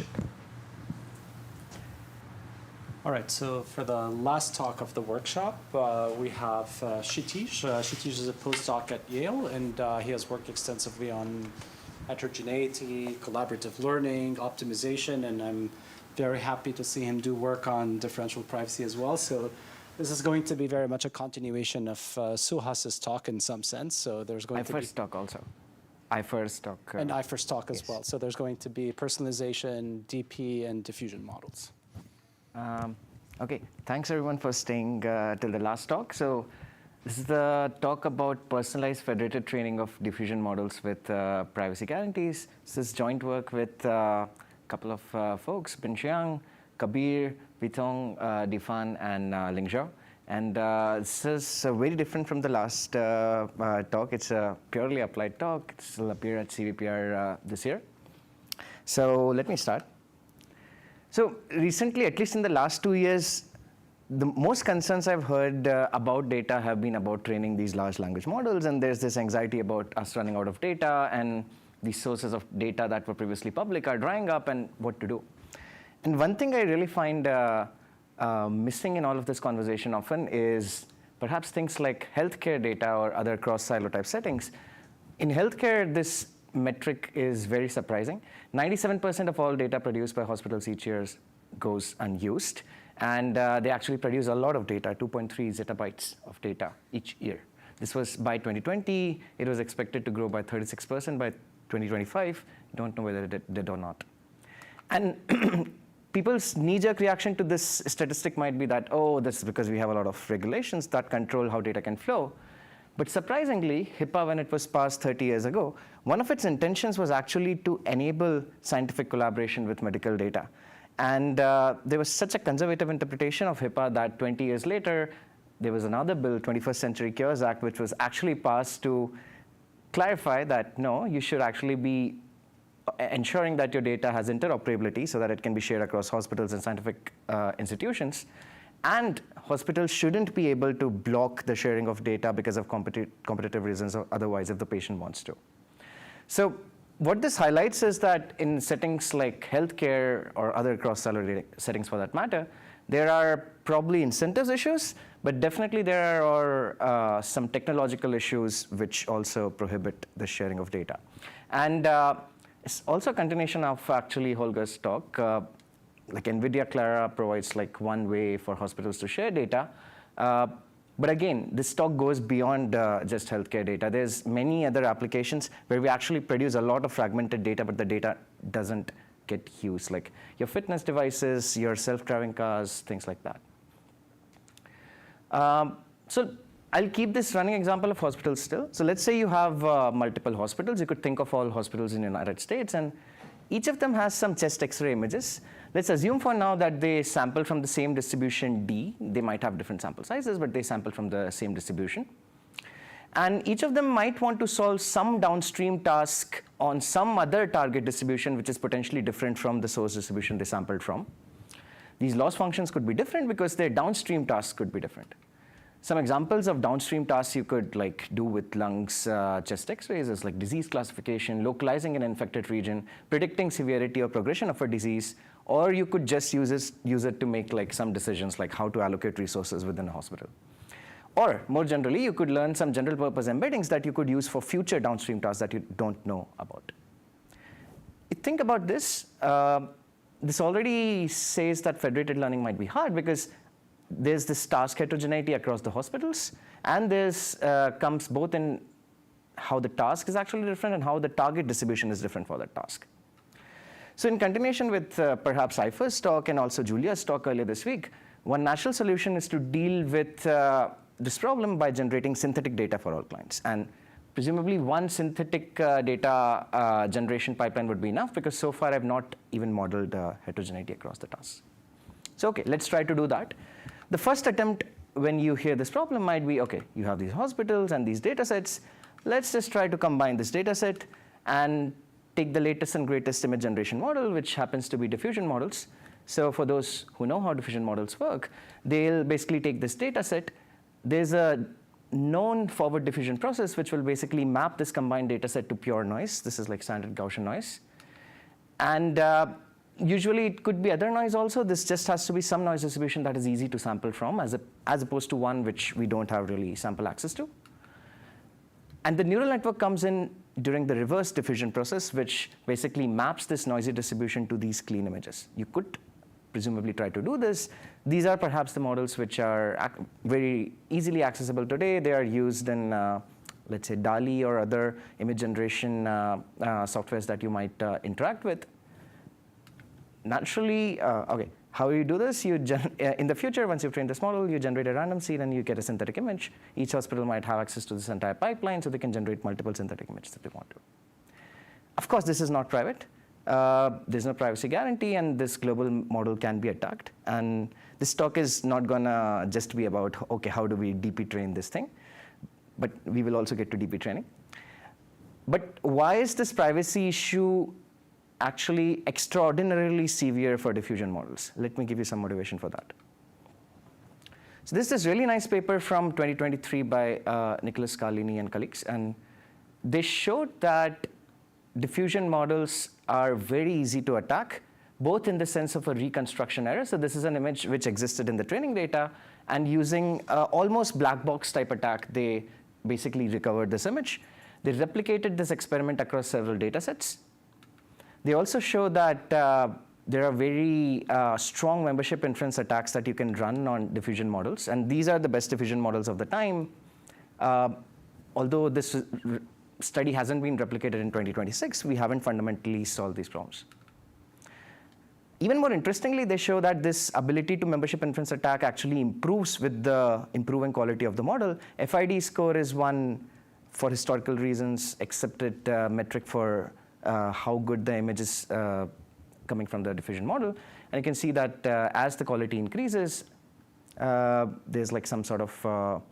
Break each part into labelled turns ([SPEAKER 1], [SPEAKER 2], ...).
[SPEAKER 1] much.
[SPEAKER 2] All right, so for the last talk of the workshop, we have Kshitij. Kshitij is a postdoc at Yale, and he has worked extensively on heterogeneity, collaborative learning, optimization, and I'm very happy to see him do work on differential privacy as well. So this is going to be very much a continuation of Suhas's talk in some sense. So there's going to be...
[SPEAKER 1] talk also. first talk.
[SPEAKER 2] And first talk as
[SPEAKER 1] yes.
[SPEAKER 2] well. So there's going to be personalization, DP, and diffusion models.
[SPEAKER 1] Okay, thanks everyone for staying till the last talk. So this is the talk about personalized federated training of diffusion models with privacy guarantees. This is joint work with a couple of folks, Bingqing Jiang, Kabir, Weitong, Difan, and Lingxiao. And this is very different from the last talk. It's a purely applied talk. It will appear at CVPR this year. So let me start. So recently, at least in the last 2 years, the most concerns I've heard about data have been about training these large language models, and there's this anxiety about us running out of data, and these sources of data that were previously public are drying up, and what to do. And one thing I really find missing in all of this conversation often is perhaps things like healthcare data or other cross-silo type settings. In healthcare, this metric is very surprising. 97% of all data produced by hospitals each year goes unused. And they actually produce a lot of data, 2.3 zettabytes of data each year. This was by 2020. It was expected to grow by 36% by 2025. Don't know whether it did or not. And people's knee-jerk reaction to this statistic might be that, oh, this is because we have a lot of regulations that control how data can flow. But surprisingly, HIPAA, when it was passed 30 years ago, one of its intentions was actually to enable scientific collaboration with medical data. And there was such a conservative interpretation of HIPAA that 20 years later, there was another bill, 21st Century Cures Act, which was actually passed to clarify that, no, you should actually be ensuring that your data has interoperability so that it can be shared across hospitals and scientific institutions. And hospitals shouldn't be able to block the sharing of data because of competitive reasons or otherwise if the patient wants to. So what this highlights is that in settings like healthcare or other cross-silo settings for that matter, there are probably incentives issues, but definitely there are some technological issues which also prohibit the sharing of data. And it's also a continuation of actually Holger's talk. Like NVIDIA Clara provides like one way for hospitals to share data. But again, this talk goes beyond just healthcare data. There's many other applications where we actually produce a lot of fragmented data, but the data doesn't get used, like your fitness devices, your self-driving cars, things like that. So I'll keep this running example of hospitals still. So let's say you have multiple hospitals. You could think of all hospitals in the United States, and each of them has some chest X-ray images. Let's assume for now that they sample from the same distribution D. They might have different sample sizes, but they sample from the same distribution. And each of them might want to solve some downstream task on some other target distribution, which is potentially different from the source distribution they sampled from. These loss functions could be different because their downstream tasks could be different. Some examples of downstream tasks you could like do with lungs chest X-rays is like disease classification, localizing an infected region, predicting severity or progression of a disease, or you could just use it to make like some decisions like how to allocate resources within a hospital. Or more generally, you could learn some general purpose embeddings that you could use for future downstream tasks that you don't know about. You think about this, this already says that federated learning might be hard because there's this task heterogeneity across the hospitals, and this comes both in how the task is actually different and how the target distribution is different for that task. So in continuation with perhaps Ifer's talk and also Julia's talk earlier this week, one natural solution is to deal with this problem by generating synthetic data for all clients. And presumably one synthetic data generation pipeline would be enough because so far I've not even modeled heterogeneity across the tasks. So okay, let's try to do that. The first attempt when you hear this problem might be, okay, you have these hospitals and these data sets. Let's just try to combine this data set and take the latest and greatest image generation model, which happens to be diffusion models. So for those who know how diffusion models work, they'll basically take this data set. There's a known forward diffusion process, which will basically map this combined data set to pure noise. This is like standard Gaussian noise. And Usually it could be other noise also. This just has to be some noise distribution that is easy to sample from as opposed to one which we don't have really sample access to. And the neural network comes in during the reverse diffusion process, which basically maps this noisy distribution to these clean images. You could presumably try to do this. These are perhaps the models which are very easily accessible today. They are used in, let's say, DALI or other image generation softwares that you might interact with. Naturally, okay, how do you do this? You in the future, once you've trained this model, you generate a random seed and you get a synthetic image. Each hospital might have access to this entire pipeline, so they can generate multiple synthetic images that they want to. Of course, this is not private. There's no privacy guarantee, and this global model can be attacked. And this talk is not gonna just be about, okay, how do we DP train this thing? But we will also get to DP training. But why is this privacy issue actually extraordinarily severe for diffusion models? Let me give you some motivation for that. So this is really nice paper from 2023 by Nicholas Carlini and colleagues, and they showed that diffusion models are very easy to attack, both in the sense of a reconstruction error. So this is an image which existed in the training data, and using almost black box type attack, they basically recovered this image. They replicated this experiment across several data sets. They also show that there are very strong membership inference attacks that you can run on diffusion models, and these are the best diffusion models of the time. Although this study hasn't been replicated in 2026, we haven't fundamentally solved these problems. Even more interestingly, they show that this ability to membership inference attack actually improves with the improving quality of the model. FID score is one, for historical reasons, accepted metric for how good the image is coming from the diffusion model. And you can see that as the quality increases, there's like some sort of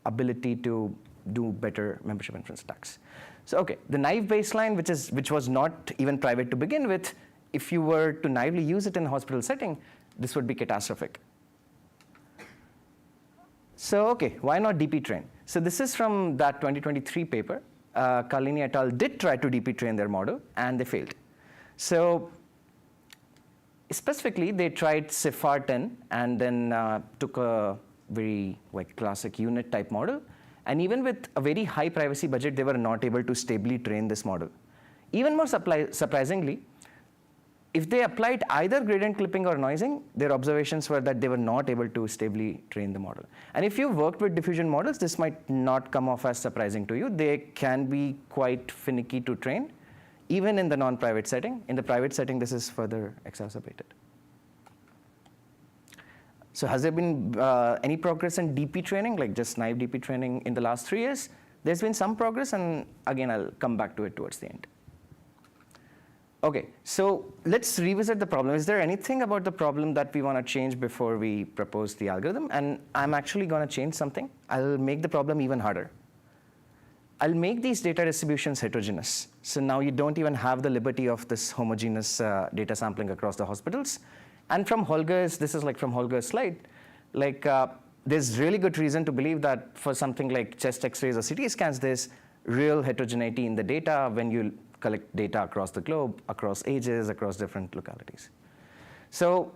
[SPEAKER 1] ability to do better membership inference attacks. So okay, the naive baseline, which was not even private to begin with, if you were to naively use it in a hospital setting, this would be catastrophic. So okay, why not DP train? So this is from that 2023 paper. Carlini et al. Did try to DP train their model, and they failed. So specifically, they tried CIFAR-10 and then took a very classic unit type model. And even with a very high privacy budget, they were not able to stably train this model. Even more surprisingly, if they applied either gradient clipping or noising, their observations were that they were not able to stably train the model. And if you've worked with diffusion models, this might not come off as surprising to you. They can be quite finicky to train, even in the non-private setting. In the private setting, this is further exacerbated. So has there been any progress in DP training, like just naive DP training in the last 3 years? There's been some progress, and again, I'll come back to it towards the end. Okay, so let's revisit the problem. Is there anything about the problem that we want to change before we propose the algorithm? And I'm actually going to change something. I'll make the problem even harder. I'll make these data distributions heterogeneous. So now you don't even have the liberty of this homogeneous data sampling across the hospitals. And from Holger's, this is like from Holger's slide, like there's really good reason to believe that for something like chest X-rays or CT scans, there's real heterogeneity in the data when you collect data across the globe, across ages, across different localities. So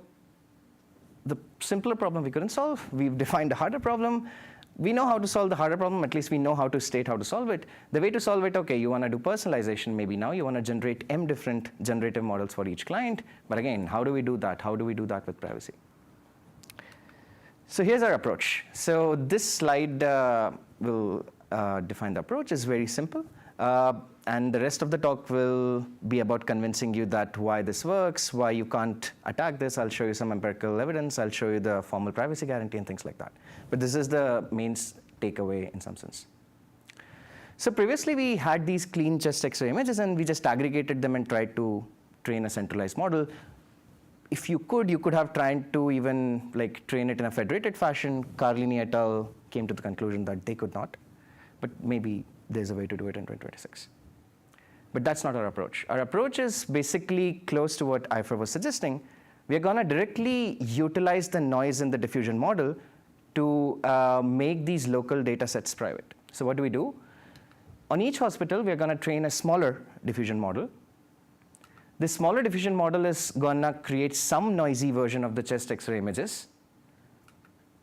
[SPEAKER 1] the simpler problem we couldn't solve, we've defined a harder problem. We know how to solve the harder problem, at least we know how to state how to solve it. The way to solve it, okay, you want to do personalization maybe now. You want to generate M different generative models for each client. But again, how do we do that? How do we do that with privacy? So here's our approach. So this slide will define the approach. It's very simple. And the rest of the talk will be about convincing you that why this works, why you can't attack this. I'll show you some empirical evidence. I'll show you the formal privacy guarantee and things like that. But this is the main takeaway in some sense. So previously, we had these clean chest X-ray images, and we just aggregated them and tried to train a centralized model. If you could have tried to even train it in a federated fashion. Carlini et al. Came to the conclusion that they could not. But maybe there's a way to do it in 2026. But that's not our approach. Our approach is basically close to what IFRA was suggesting. We're going to directly utilize the noise in the diffusion model to make these local data sets private. So what do? On each hospital, we're going to train a smaller diffusion model. This smaller diffusion model is gonna create some noisy version of the chest X-ray images.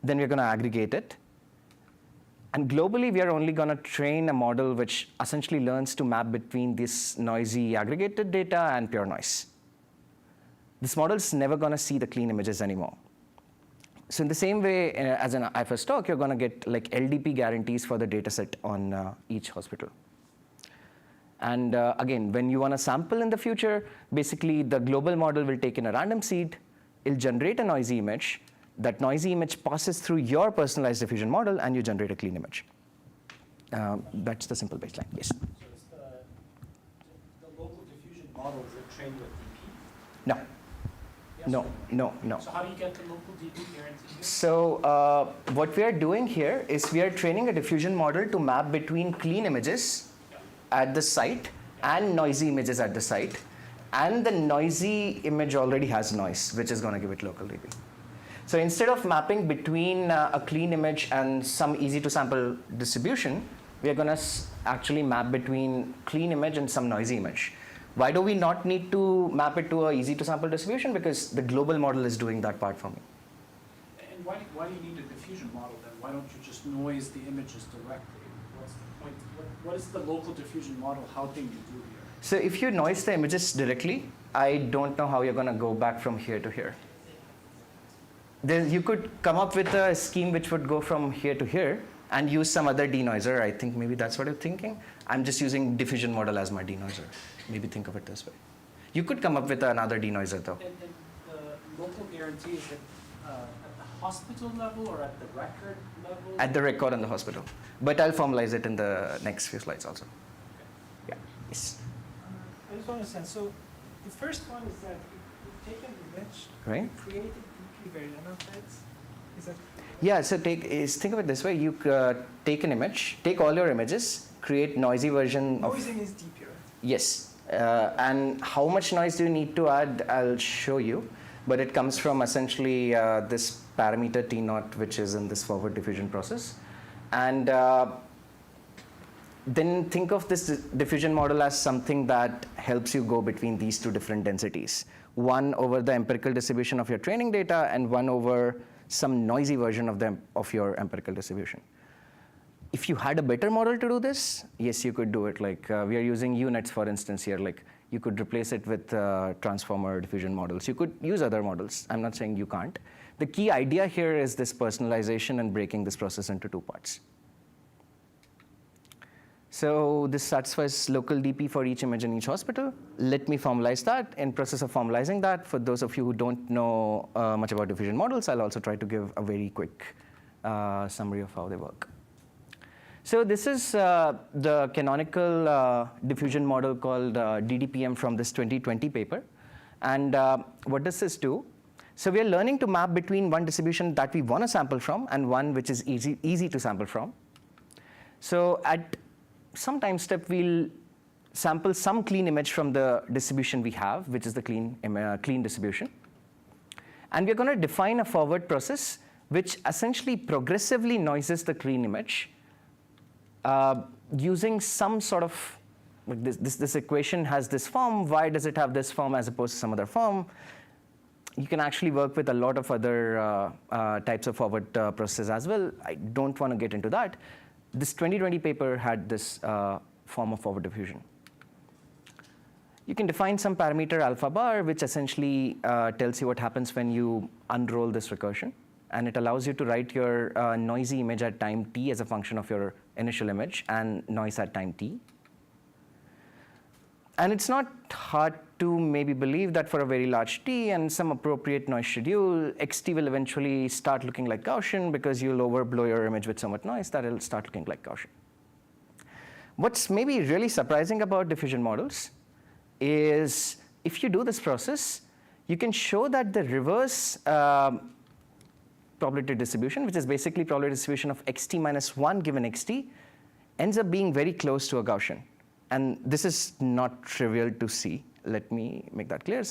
[SPEAKER 1] Then we're gonna aggregate it. And globally, we are only gonna train a model which essentially learns to map between this noisy aggregated data and pure noise. This model is never gonna see the clean images anymore. So in the same way, as an IFS talk, you're gonna get like LDP guarantees for the data set on each hospital. And again, when you want to sample in the future, basically the global model will take in a random seed, it'll generate a noisy image. That noisy image passes through your personalized diffusion model, and you generate a clean image. That's the simple baseline, yes.
[SPEAKER 2] So is the local diffusion model, is it trained with DP?
[SPEAKER 1] No.
[SPEAKER 2] Yes
[SPEAKER 1] No,
[SPEAKER 2] or
[SPEAKER 1] no, no.
[SPEAKER 2] So how do you get the local DP guarantee here?
[SPEAKER 1] So what we are doing here is we are training a diffusion model to map between clean images at the site and noisy images at the site. And the noisy image already has noise, which is going to give it local DP. So instead of mapping between a clean image and some easy to sample distribution, we are going to actually map between clean image and some noisy image. Why do we not need to map it to a easy to sample distribution? Because the global model is doing that part for me.
[SPEAKER 2] And why do you need a diffusion model then? Why don't you just noise the images directly? What's the point? What is the local diffusion model helping you do here?
[SPEAKER 1] So if you noise the images directly, I don't know how you're going to go back from here to here. You could come up with a scheme which would go from here to here and use some other denoiser. I think maybe that's what you're thinking. I'm just using diffusion model as my denoiser. Maybe think of it this way. You could come up with another denoiser though.
[SPEAKER 2] And the local guarantee, is it at the hospital level or at the record level?
[SPEAKER 1] At the record in the hospital. But I'll formalize it in the next few slides also.
[SPEAKER 2] Okay.
[SPEAKER 1] Yeah. Yes.
[SPEAKER 3] I just want to understand. So the first one is that you take an image,
[SPEAKER 1] Right.
[SPEAKER 3] you create a DP version of it. Is that
[SPEAKER 1] Yeah, so think of it this way. You take an image, take all your images, create noisy version of...
[SPEAKER 3] noising is DP, right?
[SPEAKER 1] Yes. And how much noise do you need to add, I'll show you. But it comes from essentially this parameter T0, which is in this forward diffusion process. And then think of this diffusion model as something that helps you go between these two different densities. One over the empirical distribution of your training data, and one over some noisy version of your empirical distribution. If you had a better model to do this, yes, you could do it. Like we are using UNets, for instance, here. Like you could replace it with transformer diffusion models. You could use other models. I'm not saying you can't. The key idea here is this personalization and breaking this process into two parts. So this satisfies local DP for each image in each hospital. Let me formalize that. In process of formalizing that, for those of you who don't know much about diffusion models, I'll also try to give a very quick summary of how they work. So this is the canonical diffusion model called DDPM from this 2020 paper. And what does this do? So we are learning to map between one distribution that we want to sample from and one which is easy to sample from. So at some time step, we'll sample some clean image from the distribution we have, which is the clean distribution. And we're going to define a forward process which essentially progressively noises the clean image using some sort of, like this equation has this form. Why does it have this form as opposed to some other form? You can actually work with a lot of other types of forward processes as well. I don't want to get into that. This 2020 paper had this form of forward diffusion. You can define some parameter alpha bar, which essentially tells you what happens when you unroll this recursion. And it allows you to write your noisy image at time t as a function of your initial image and noise at time t. And it's not hard to maybe believe that for a very large t and some appropriate noise schedule, xt will eventually start looking like Gaussian because you'll overblow your image with so much noise that it'll start looking like Gaussian. What's maybe really surprising about diffusion models is if you do this process, you can show that the reverse probability distribution, which is basically probability distribution of xt minus 1 given xt, ends up being very close to a Gaussian. And this is not trivial to see. Let me make that clear.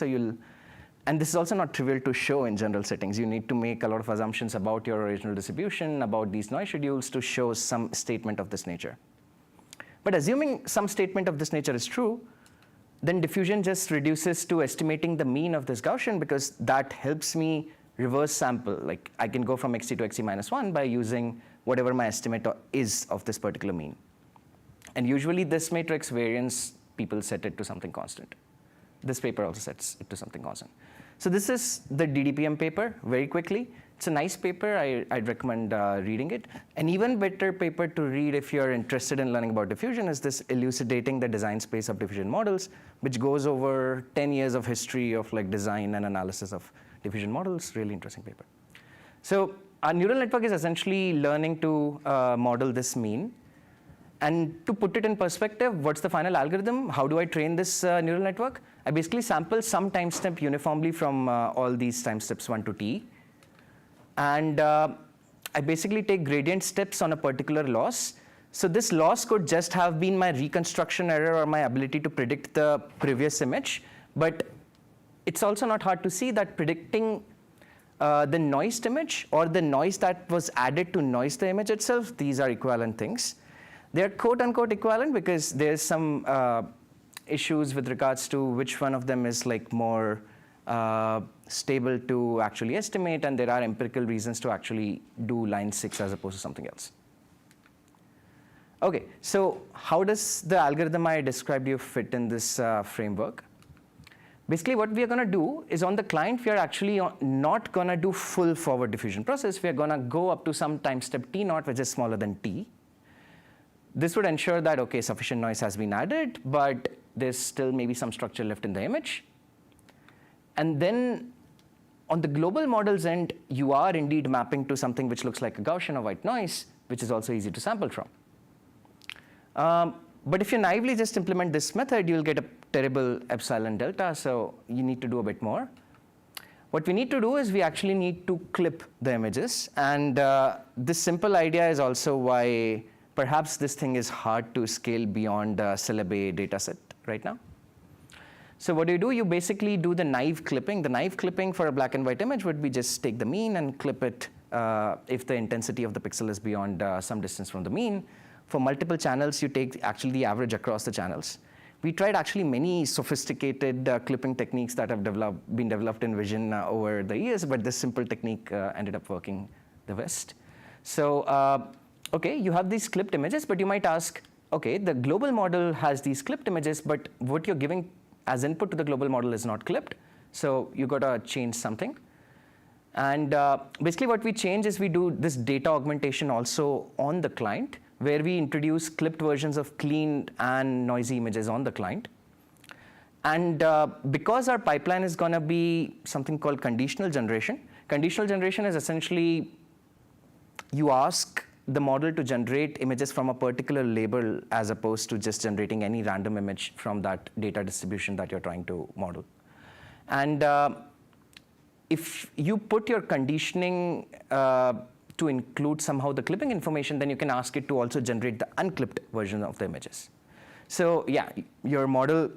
[SPEAKER 1] And this is also not trivial to show in general settings. You need to make a lot of assumptions about your original distribution, about these noise schedules to show some statement of this nature. But assuming some statement of this nature is true, then diffusion just reduces to estimating the mean of this Gaussian, because that helps me reverse sample. Like I can go from xt to xt minus 1 by using whatever my estimate is of this particular mean. And usually this matrix variance, people set it to something constant. This paper also sets it to something constant. So this is the DDPM paper, very quickly. It's a nice paper. I'd recommend reading it. An even better paper to read if you're interested in learning about diffusion is this Elucidating the Design Space of Diffusion Models, which goes over 10 years of history of like design and analysis of diffusion models. Really interesting paper. So our neural network is essentially learning to model this mean. And to put it in perspective, what's the final algorithm? How do I train this neural network? I basically sample some time step uniformly from all these time steps 1 to t. And I basically take gradient steps on a particular loss. So this loss could just have been my reconstruction error or my ability to predict the previous image. But it's also not hard to see that predicting the noised image or the noise that was added to noise the image itself, these are equivalent things. They're quote unquote equivalent because there's some issues with regards to which one of them is like more stable to actually estimate, and there are empirical reasons to actually do line 6 as opposed to something else. Okay, so how does the algorithm I described you fit in this framework? Basically, what we are going to do is on the client, we are actually not going to do full forward diffusion process. We are going to go up to some time step t naught, which is smaller than t. This would ensure that, okay, sufficient noise has been added, but there's still maybe some structure left in the image. And then on the global model's end, you are indeed mapping to something which looks like a Gaussian or white noise, which is also easy to sample from. But if you naively just implement this method, you'll get a terrible epsilon delta, so you need to do a bit more. What we need to do is we actually need to clip the images. And this simple idea is also why perhaps this thing is hard to scale beyond a syllabi dataset right now. So what do? You basically do the naive clipping. The naive clipping for a black and white image would be just take the mean and clip it if the intensity of the pixel is beyond some distance from the mean. For multiple channels, you take actually the average across the channels. We tried actually many sophisticated clipping techniques that have been developed in vision over the years, but this simple technique ended up working the best. So, okay, you have these clipped images, but you might ask, okay, the global model has these clipped images, but what you're giving as input to the global model is not clipped. So you got to change something. And basically what we change is we do this data augmentation also on the client, where we introduce clipped versions of clean and noisy images on the client. And because our pipeline is going to be something called conditional generation is essentially you ask the model to generate images from a particular label as opposed to just generating any random image from that data distribution that you're trying to model. And if you put your conditioning to include somehow the clipping information, then you can ask it to also generate the unclipped version of the images. So yeah, your model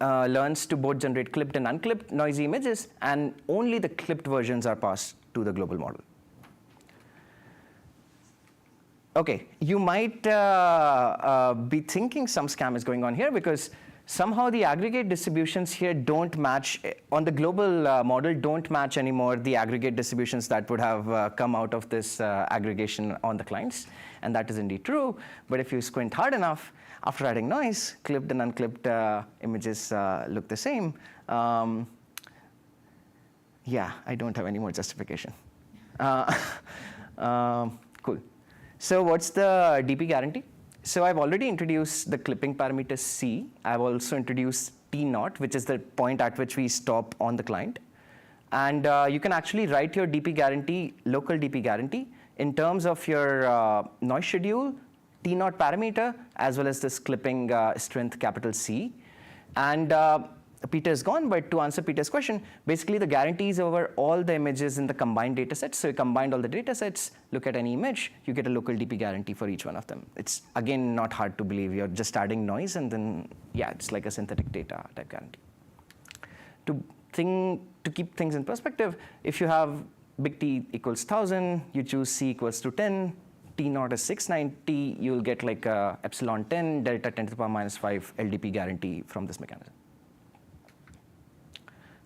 [SPEAKER 1] learns to both generate clipped and unclipped noisy images, and only the clipped versions are passed to the global model. Okay, you might be thinking some scam is going on here because somehow the aggregate distributions here don't match, on the global model don't match anymore the aggregate distributions that would have come out of this aggregation on the clients. And that is indeed true. But if you squint hard enough, after adding noise, clipped and unclipped images look the same. Yeah, I don't have any more justification. Cool. So what's the DP guarantee? So I've already introduced the clipping parameter C. I've also introduced T naught, which is the point at which we stop on the client. And you can actually write your DP guarantee, local DP guarantee, in terms of your noise schedule, T naught parameter, as well as this clipping strength capital C. And Peter's gone, but to answer Peter's question, basically the guarantee is over all the images in the combined data sets. So you combined all the data sets, look at any image, you get a local DP guarantee for each one of them. It's, again, not hard to believe. You're just adding noise, and then, yeah, it's like a synthetic data type guarantee. To keep things in perspective, if you have big T equals 1,000, you choose C equals to 10, T0 is 690, you'll get like epsilon 10, delta 10 to the power minus 5 LDP guarantee from this mechanism.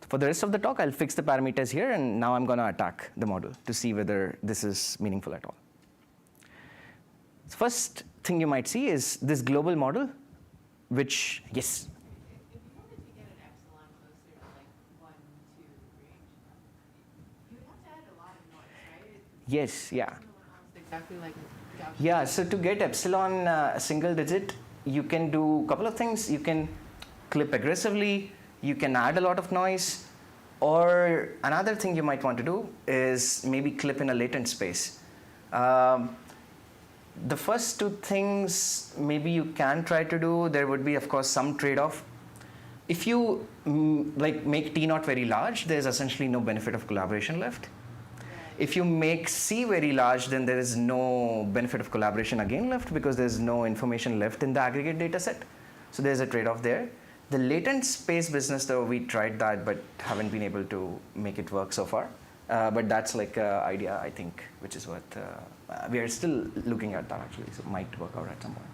[SPEAKER 1] For the rest of the talk, I'll fix the parameters here, and now I'm going to attack the model to see whether this is meaningful at all. So first thing you might see is this global model, which, yes?
[SPEAKER 4] If you wanted to get an epsilon closer to like 1, 2 range, you would have to add a lot of noise, right?
[SPEAKER 1] Yes, yeah.
[SPEAKER 4] Almost exactly like Gaussian.
[SPEAKER 1] Yeah, so to get epsilon single digit, you can do a couple of things. You can clip aggressively, you can add a lot of noise, or another thing you might want to do is maybe clip in a latent space. The first two things maybe you can try to do. There would be, of course, some trade-off. If you like make T0 very large, there's essentially no benefit of collaboration left. If you make C very large, then there is no benefit of collaboration again left, because there's no information left in the aggregate data set. So there's a trade-off there. The latent space business, though, we tried that but haven't been able to make it work so far. But that's like an idea, I think, which is what we are still looking at that actually, so it might work out at some point.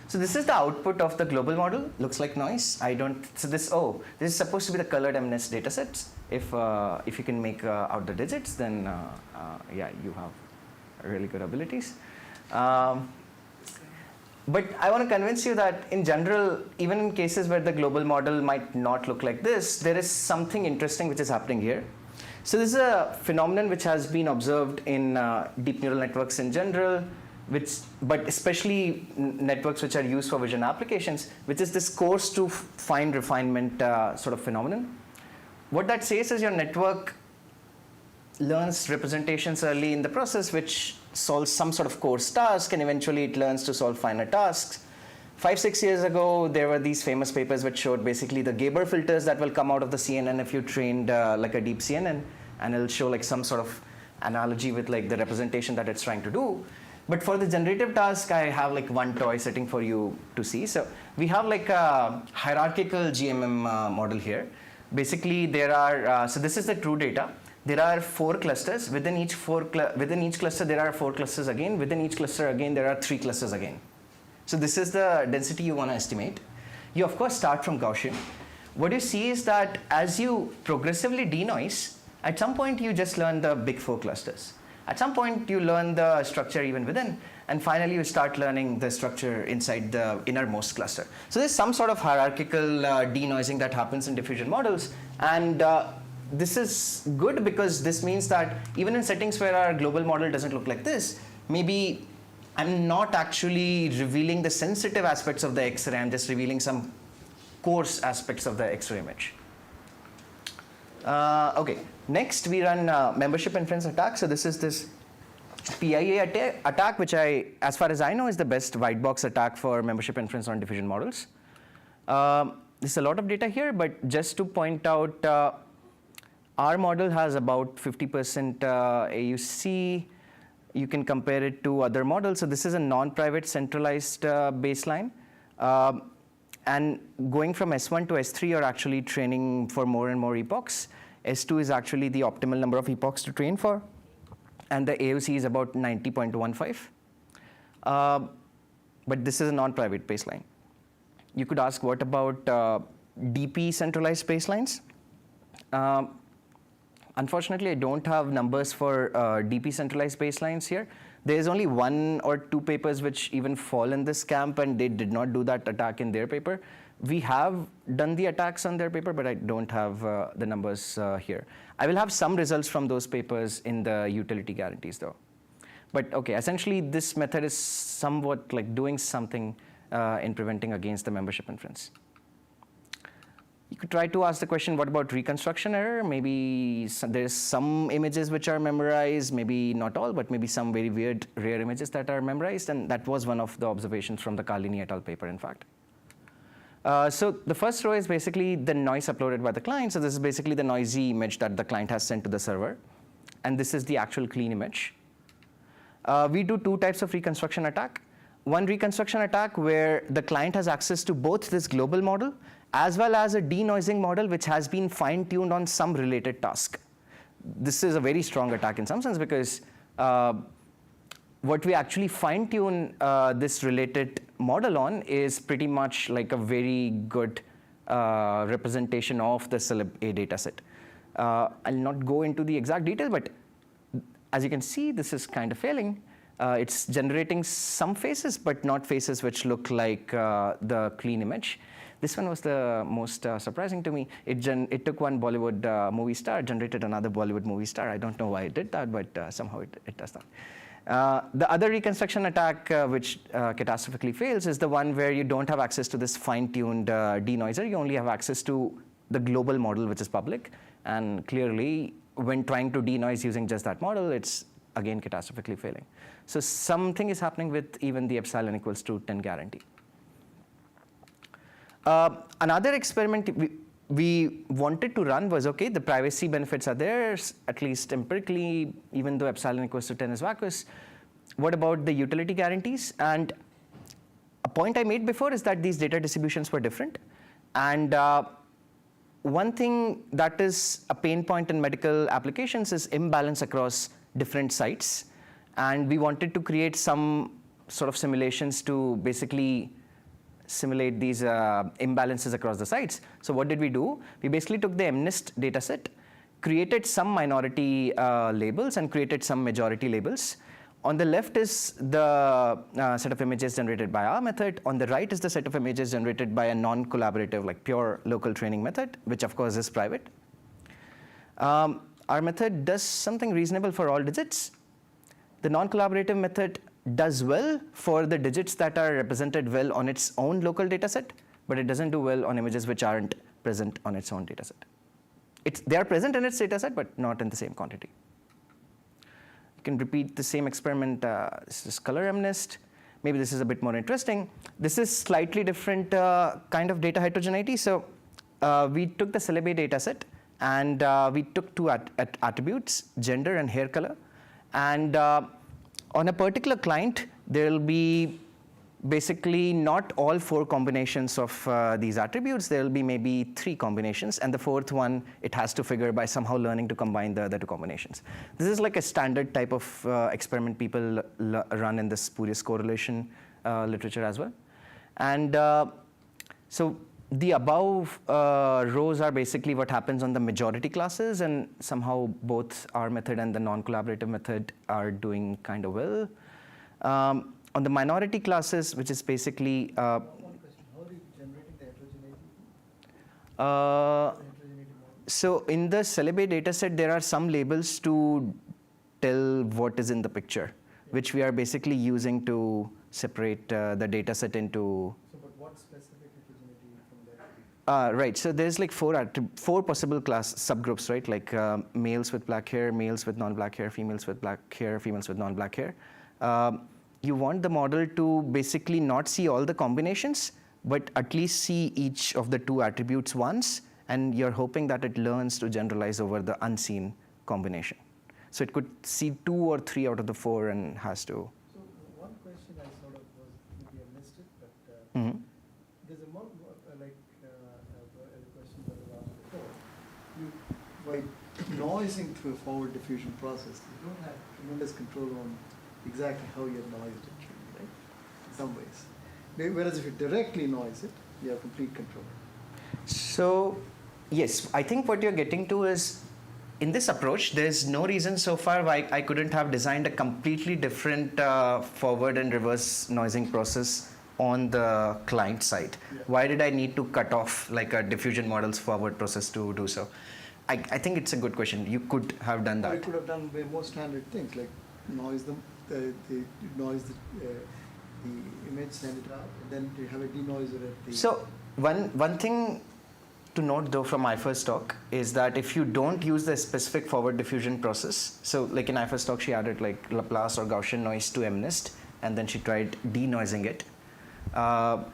[SPEAKER 1] So this is the output of the global model. Looks like noise. So this is supposed to be the colored MNIST data sets. If you can make out the digits, then yeah, you have really good abilities. But I want to convince you that in general, even in cases where the global model might not look like this, there is something interesting which is happening here. So this is a phenomenon which has been observed in deep neural networks in general, but especially networks which are used for vision applications, which is this coarse to fine refinement sort of phenomenon. What that says is your network learns representations early in the process which solves some sort of coarse task, and eventually it learns to solve finer tasks. 5-6 years ago, there were these famous papers which showed basically the Gabor filters that will come out of the CNN if you trained like a deep CNN, and it'll show like some sort of analogy with like the representation that it's trying to do. But for the generative task, I have like one toy sitting for you to see. So we have like a hierarchical GMM model here. Basically, there are, so this is the true data. There are 4 clusters. Within each cluster, there are 4 clusters again. Within each cluster again, there are 3 clusters again. So this is the density you want to estimate. You, of course, start from Gaussian. What you see is that as you progressively denoise, at some point, you just learn the big 4 clusters. At some point, you learn the structure even within. And finally, you start learning the structure inside the innermost cluster. So there's some sort of hierarchical denoising that happens in diffusion models. And this is good because this means that even in settings where our global model doesn't look like this, maybe I'm not actually revealing the sensitive aspects of the X-ray. I'm just revealing some coarse aspects of the X-ray image. Okay, next we run membership inference attack. So this is this PIA attack, which as far as I know, is the best white box attack for membership inference on diffusion models. There's a lot of data here, but just to point out, our model has about 50% AUC. You can compare it to other models. So this is a non-private centralized baseline. And going from S1 to S3, you're actually training for more and more epochs. S2 is actually the optimal number of epochs to train for. And the AUC is about 90.15. But this is a non-private baseline. You could ask, what about DP centralized baselines? Unfortunately, I don't have numbers for DP centralized baselines here. There's only 1 or 2 papers which even fall in this camp, and they did not do that attack in their paper. We have done the attacks on their paper, but I don't have the numbers here. I will have some results from those papers in the utility guarantees, though. But OK, essentially, this method is somewhat like doing something in preventing against the membership inference. You could try to ask the question, what about reconstruction error? Maybe there's some images which are memorized, maybe not all, but maybe some very weird, rare images that are memorized. And that was one of the observations from the Kalini et al. Paper, in fact. So the first row is basically the noise uploaded by the client. So this is basically the noisy image that the client has sent to the server. And this is the actual clean image. We do 2 types of reconstruction attack. One reconstruction attack where the client has access to both this global model as well as a denoising model which has been fine-tuned on some related task. This is a very strong attack in some sense because what we actually fine-tune this related model on is pretty much like a very good representation of the celeb A dataset. I'll not go into the exact detail, but as you can see, this is kind of failing. It's generating some faces, but not faces which look like the clean image. This one was the most surprising to me. It took one Bollywood movie star, generated another Bollywood movie star. I don't know why it did that, but somehow it does that. The other reconstruction attack which catastrophically fails is the one where you don't have access to this fine-tuned denoiser. You only have access to the global model, which is public. And clearly, when trying to denoise using just that model, it's again catastrophically failing. So something is happening with even the epsilon equals to 10 guarantee. Another experiment we wanted to run was, okay, the privacy benefits are there, at least empirically, even though epsilon equals to 10 is vacuous. What about the utility guarantees? And a point I made before is that these data distributions were different. And one thing that is a pain point in medical applications is imbalance across different sites. And we wanted to create some sort of simulations to basically simulate these imbalances across the sites. So what did we do? We basically took the MNIST dataset, created some minority labels, and created some majority labels. On the left is the set of images generated by our method. On the right is the set of images generated by a non-collaborative, like pure local training method, which of course is private. Our method does something reasonable for all digits. The non-collaborative method does well for the digits that are represented well on its own local dataset, but it doesn't do well on images which aren't present on its own dataset. They are present in its dataset, but not in the same quantity. You can repeat the same experiment. This is color MNIST. Maybe this is a bit more interesting. This is slightly different kind of data heterogeneity. So we took the celeb A dataset, and we took two attributes, gender and hair color. And on a particular client, there will be basically not all 4 combinations of these attributes. There will be maybe 3 combinations, and the 4th one, it has to figure by somehow learning to combine the other 2 combinations. This is like a standard type of experiment people run in the spurious correlation literature as well. And so the above rows are basically what happens on the majority classes, and somehow both our method and the non-collaborative method are doing kind of well. On the minority classes, which is basically
[SPEAKER 3] One question: how are you generating the heterogeneity? Heterogeneity model?
[SPEAKER 1] So in the celeb A dataset, there are some labels to tell what is in the picture, which we are basically using to separate the dataset into.
[SPEAKER 3] So, but what specific heterogeneity from there?
[SPEAKER 1] Right. So there's like 4 possible class subgroups, right? Like males with black hair, males with non-black hair, females with black hair, females with non-black hair. You want the model to basically not see all the combinations, but at least see each of the 2 attributes once, and you're hoping that it learns to generalize over the unseen combination. So it could see 2 or 3 out of the 4 and has to.
[SPEAKER 3] So one question I sort of was, maybe I missed it, but there's a more like a question that was asked before. By noising through a forward diffusion process, you don't have tremendous control on exactly how you're noised it, right? In some ways. Whereas if you directly noise it, you have complete control.
[SPEAKER 1] So yes, I think what you're getting to is, in this approach, there's no reason so far why I couldn't have designed a completely different forward and reverse noising process on the client side.
[SPEAKER 3] Yeah.
[SPEAKER 1] Why did I need to cut off like a diffusion model's forward process to do so? I think it's a good question. You could have done
[SPEAKER 3] Or
[SPEAKER 1] that.
[SPEAKER 3] you could have done way more standard things like noise them, noise the image, send it out, and then you have a denoiser at the.
[SPEAKER 1] So one thing to note though from my first talk is that if you don't use the specific forward diffusion process, so like in my first talk she added like Laplace or Gaussian noise to MNIST, and then she tried denoising it.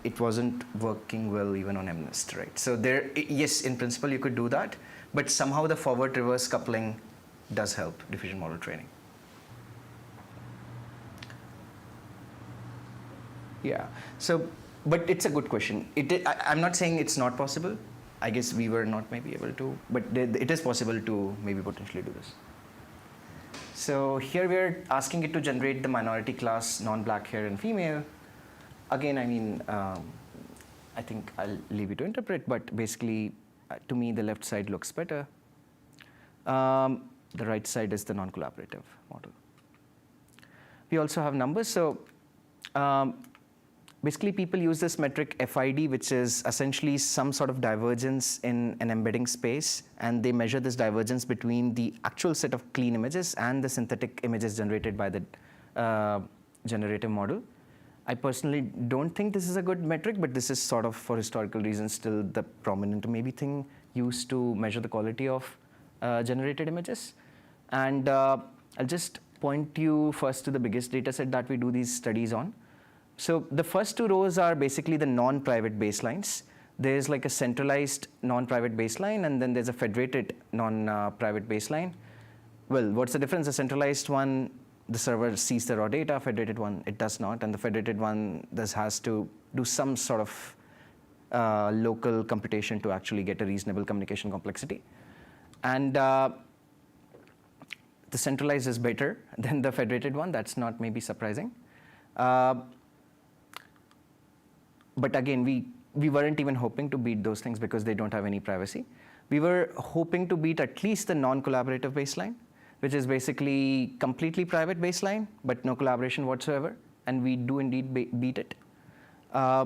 [SPEAKER 1] It wasn't working well even on MNIST, right? So there, yes, in principle you could do that, but somehow the forward reverse coupling does help diffusion model training. Yeah, so, but it's a good question. I'm not saying it's not possible. I guess we were not maybe able to, but it is possible to maybe potentially do this. So here we're asking it to generate the minority class non-black hair and female. Again, I mean, I think I'll leave you to interpret, but basically, to me, the left side looks better. The right side is the non-collaborative model. We also have numbers. So basically, people use this metric FID, which is essentially some sort of divergence in an embedding space, and they measure this divergence between the actual set of clean images and the synthetic images generated by the generative model. I personally don't think this is a good metric, but this is sort of, for historical reasons, still the prominent maybe thing used to measure the quality of generated images. And I'll just point you first to the biggest data set that we do these studies on. So the first two rows are basically the non-private baselines. There's like a centralized non-private baseline, and then there's a federated non-private baseline. Well, what's the difference? The centralized one, the server sees the raw data. Federated one, it does not. And the federated one has to do some sort of local computation to actually get a reasonable communication complexity. And the centralized is better than the federated one. That's not maybe surprising. But again, we weren't even hoping to beat those things because they don't have any privacy. We were hoping to beat at least the non-collaborative baseline, which is basically completely private baseline, but no collaboration whatsoever. And we do indeed beat it. I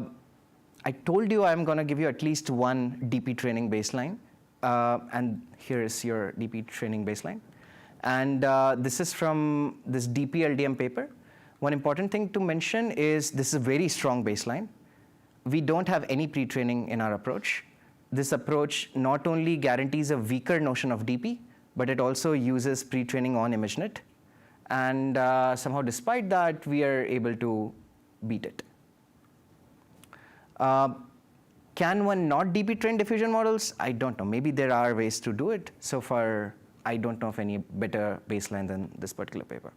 [SPEAKER 1] told you I'm going to give you at least one DP training baseline. And here is your DP training baseline. And this is from this DP LDM paper. One important thing to mention is this is a very strong baseline. We don't have any pre-training in our approach. This approach not only guarantees a weaker notion of DP, but it also uses pre-training on ImageNet. And somehow, despite that, we are able to beat it. Can one not DP train diffusion models? I don't know. Maybe there are ways to do it. So far, I don't know of any better baseline than this particular paper.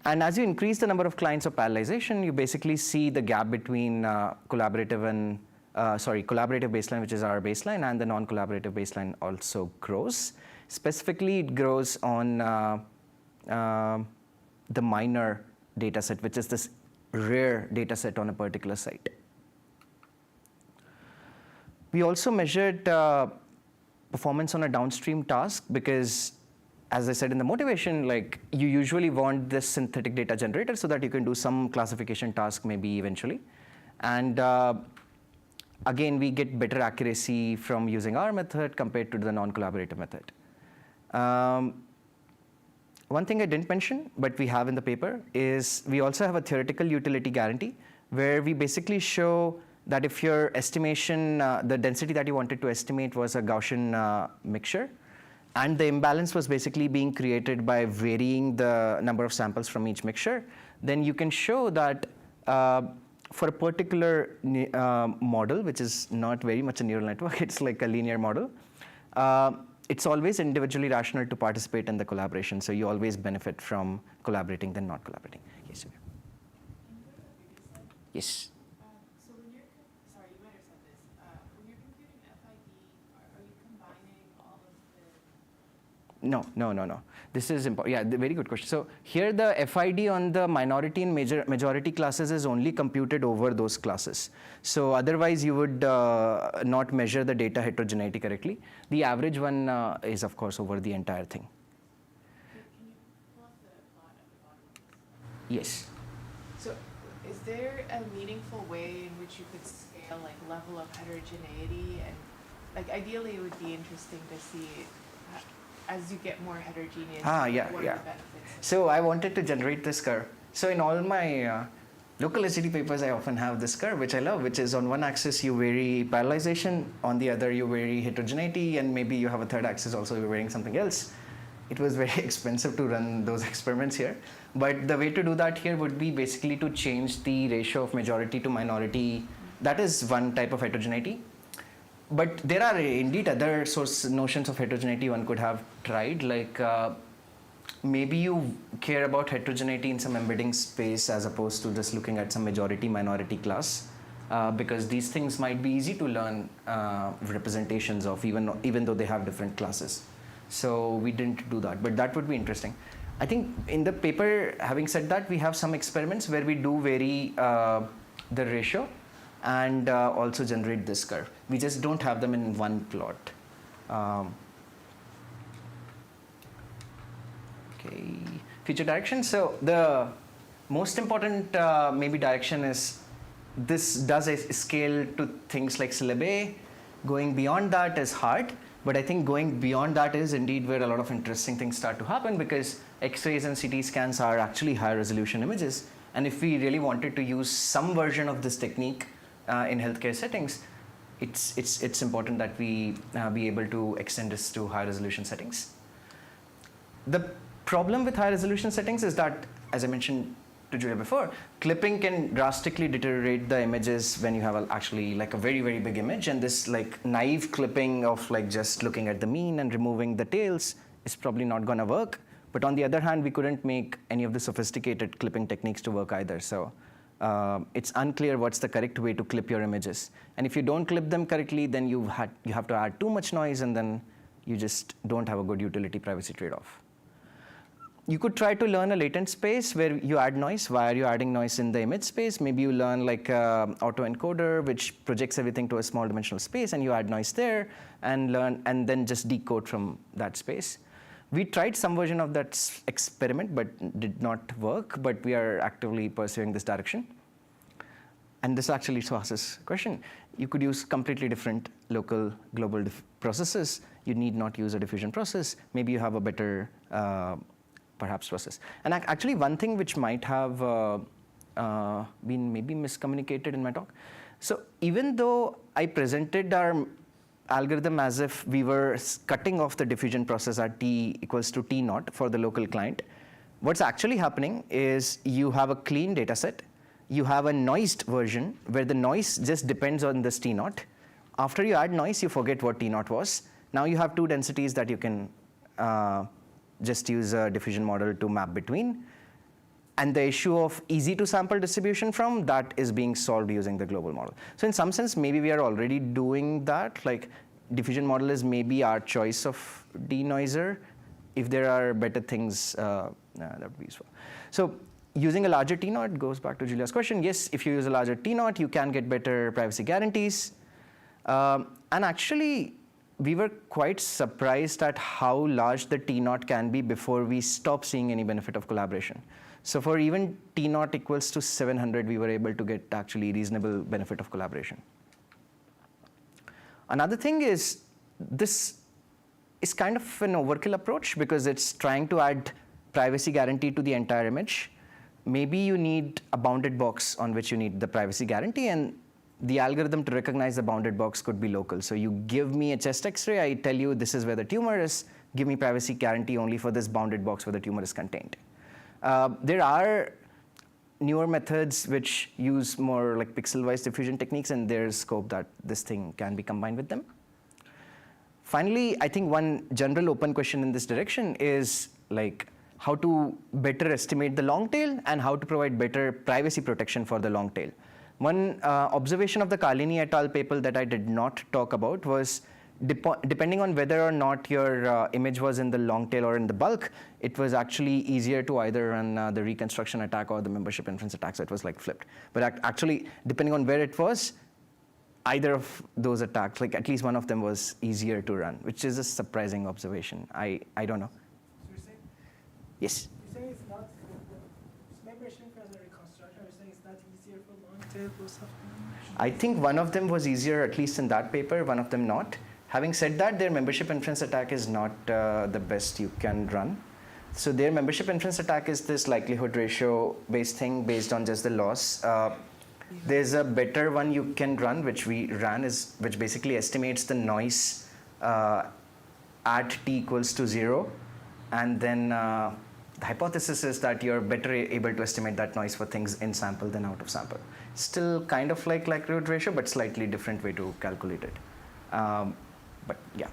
[SPEAKER 1] And as you increase the number of clients of parallelization, you basically see the gap between collaborative baseline, which is our baseline, and the non-collaborative baseline also grows. Specifically, it grows on the minor data set, which is this rare data set on a particular site. We also measured performance on a downstream task because, as I said in the motivation, like you usually want this synthetic data generator so that you can do some classification task maybe eventually. And again, we get better accuracy from using our method compared to the non-collaborative method. One thing I didn't mention, but we have in the paper, is we also have a theoretical utility guarantee where we basically show that if your estimation, the density that you wanted to estimate was a Gaussian mixture, and the imbalance was basically being created by varying the number of samples from each mixture, then you can show that for a particular model, which is not very much a neural network, it's like a linear model, it's always individually rational to participate in the collaboration. So you always benefit from collaborating than not collaborating. Yes, Sylvia. Yes.
[SPEAKER 4] So when you're, sorry, you might have said this. When you're computing FID, are you combining all of the?
[SPEAKER 1] No. This is important. Yeah, very good question. So here the FID on the minority and majority classes is only computed over those classes. So otherwise you would not measure the data heterogeneity correctly. The average one is of course over the entire thing.
[SPEAKER 4] Can you pull up the plot at the bottom?
[SPEAKER 1] Yes.
[SPEAKER 4] So is there a meaningful way in which you could scale like level of heterogeneity? And like ideally it would be interesting to see as you get more heterogeneous, what are the benefits?
[SPEAKER 1] So I wanted to generate this curve. So in all my local SDD papers, I often have this curve, which I love, which is on one axis you vary parallelization, on the other you vary heterogeneity, and maybe you have a third axis also you're varying something else. It was very expensive to run those experiments here. But the way to do that here would be basically to change the ratio of majority to minority. That is one type of heterogeneity. But there are indeed other notions of heterogeneity one could have tried, like maybe you care about heterogeneity in some embedding space as opposed to just looking at some majority-minority class, because these things might be easy to learn representations of even though they have different classes. So we didn't do that, but that would be interesting. I think in the paper, having said that, we have some experiments where we do vary the ratio and also generate this curve. We just don't have them in one plot. Okay, future direction. So the most important maybe direction is this does scale to things like syllabi. Going beyond that is hard, but I think going beyond that is indeed where a lot of interesting things start to happen, because X-rays and CT scans are actually high resolution images. And if we really wanted to use some version of this technique in healthcare settings, it's important that we be able to extend this to high resolution settings. The problem with high resolution settings is that, as I mentioned to Julia before, clipping can drastically deteriorate the images when you have actually like a very, very big image, and this like naive clipping of like just looking at the mean and removing the tails is probably not gonna work. But on the other hand, we couldn't make any of the sophisticated clipping techniques to work either. So it's unclear what's the correct way to clip your images. And if you don't clip them correctly, then you have to add too much noise, and then you just don't have a good utility privacy trade-off. You could try to learn a latent space where you add noise. Why are you adding noise in the image space? Maybe you learn like autoencoder, which projects everything to a small dimensional space, and you add noise there and learn, and then just decode from that space. We tried some version of that experiment, but did not work. But we are actively pursuing this direction. And this actually answers this question. You could use completely different local global processes. You need not use a diffusion process. Maybe you have a better perhaps process. And actually, one thing which might have been maybe miscommunicated in my talk. So even though I presented our algorithm as if we were cutting off the diffusion process at t equals to t naught for the local client, what's actually happening is you have a clean data set. You have a noised version where the noise just depends on this t naught. After you add noise, you forget what t naught was. Now you have two densities that you can just use a diffusion model to map between. And the issue of easy to sample distribution from, that is being solved using the global model. So in some sense, maybe we are already doing that. Like diffusion model is maybe our choice of denoiser. If there are better things, that would be useful. So using a larger T naught goes back to Julia's question. Yes, if you use a larger T naught, you can get better privacy guarantees. And actually, we were quite surprised at how large the T naught can be before we stop seeing any benefit of collaboration. So for even T naught equals to 700, we were able to get actually reasonable benefit of collaboration. Another thing is, this is kind of an overkill approach because it's trying to add privacy guarantee to the entire image. Maybe you need a bounded box on which you need the privacy guarantee, and the algorithm to recognize the bounded box could be local. So you give me a chest X-ray, I tell you this is where the tumor is, give me privacy guarantee only for this bounded box where the tumor is contained. There are newer methods which use more like pixel-wise diffusion techniques, and there's scope that this thing can be combined with them. Finally, I think one general open question in this direction is like how to better estimate the long tail and how to provide better privacy protection for the long tail. One observation of the Kalini et al. Paper that I did not talk about was depending on whether or not your image was in the long tail or in the bulk, it was actually easier to either run the reconstruction attack or the membership inference attack, so it was like flipped. But actually, depending on where it was, either of those attacks, like at least one of them was easier to run, which is a surprising observation. I don't know.
[SPEAKER 5] So you're saying?
[SPEAKER 1] Yes?
[SPEAKER 5] You're saying it's not, membership as a reconstruction, you're saying it's not easier for long tail or something?
[SPEAKER 1] I think one of them was easier, at least in that paper, one of them not. Having said that, their membership inference attack is not the best you can run. So their membership inference attack is this likelihood ratio based thing based on just the loss. There's a better one you can run, which we ran, which basically estimates the noise at t equals to 0. And then the hypothesis is that you're better able to estimate that noise for things in sample than out of sample. Still kind of like likelihood ratio, but slightly different way to calculate it. But yeah,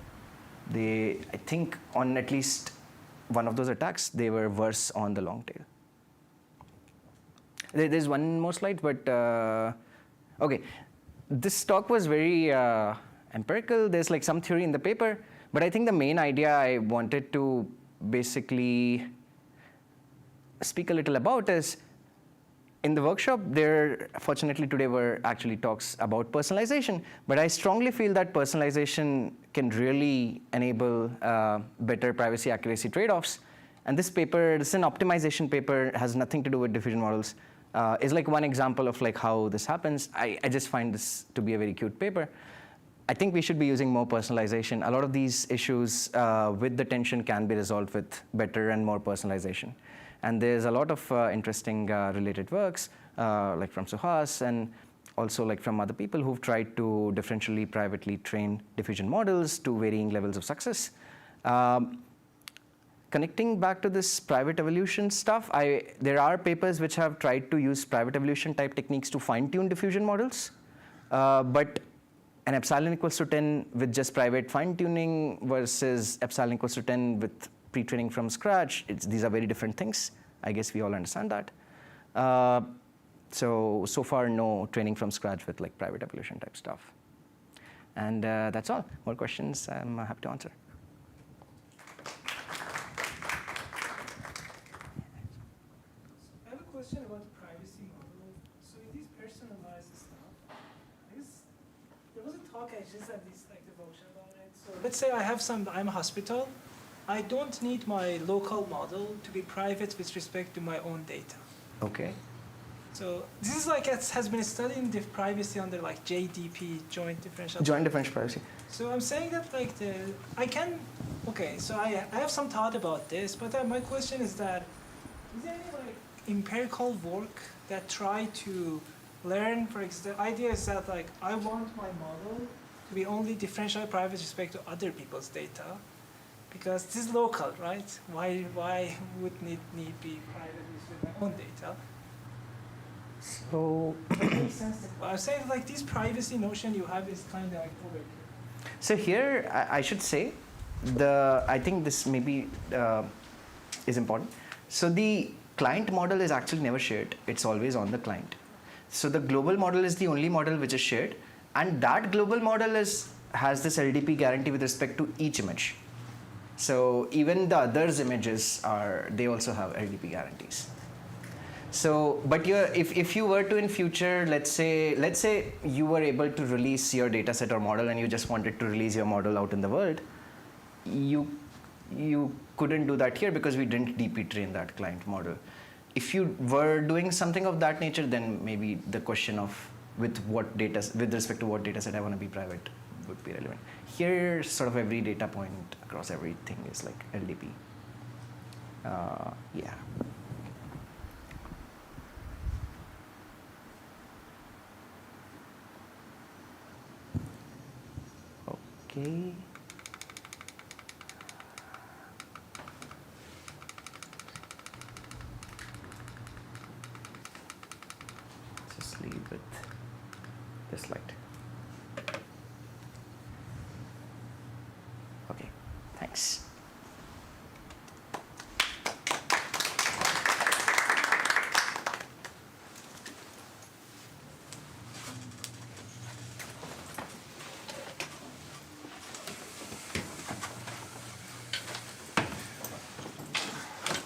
[SPEAKER 1] I think on at least one of those attacks, they were worse on the long tail. There's one more slide, but okay. This talk was very empirical. There's like some theory in the paper, but I think the main idea I wanted to basically speak a little about is, in the workshop, there fortunately today were actually talks about personalization, but I strongly feel that personalization can really enable better privacy accuracy trade-offs. And this paper, this is an optimization paper, has nothing to do with diffusion models, is like one example of like how this happens. I just find this to be a very cute paper. I think we should be using more personalization. A lot of these issues with the tension can be resolved with better and more personalization. And there's a lot of interesting related works, like from Suhas and also like from other people who've tried to differentially privately train diffusion models to varying levels of success. Connecting back to this private evolution stuff, there are papers which have tried to use private evolution type techniques to fine-tune diffusion models. But an epsilon equals to 10 with just private fine-tuning versus epsilon equals to 10 with pre-training from scratch, these are very different things. I guess we all understand that. So far, no training from scratch with like private evolution type stuff. And that's all. More questions, I'm happy to answer.
[SPEAKER 5] I have a question about the privacy model. So in this personalized stuff, I guess there was a talk I just at this like the workshop on it. So let's say I'm a hospital. I don't need my local model to be private with respect to my own data.
[SPEAKER 1] Okay.
[SPEAKER 5] So this is like it has been studied in the privacy under like JDP, joint differential.
[SPEAKER 1] Joint differential privacy.
[SPEAKER 5] So I'm saying that like I have some thought about this, but my question is that is there any like empirical work that try to learn, for example, the idea is that like I want my model to be only differentially private with respect to other people's data, because this is local, right? Why would need be private with my own data?
[SPEAKER 1] So,
[SPEAKER 5] I'm saying like this privacy notion you have is kind of like overkill.
[SPEAKER 1] so here I should say, I think this maybe is important. So the client model is actually never shared. It's always on the client. So the global model is the only model which is shared, and that global model has this LDP guarantee with respect to each image. So even the others' images they also have LDP guarantees. So, but if you were to in future, let's say you were able to release your data set or model and you just wanted to release your model out in the world, you couldn't do that here because we didn't DP train that client model. If you were doing something of that nature, then maybe the question of with respect to what data set I want to be private would be relevant. Here, sort of every data point across everything is like LDP. Yeah. Okay. Just leave with this slide. Okay, thanks.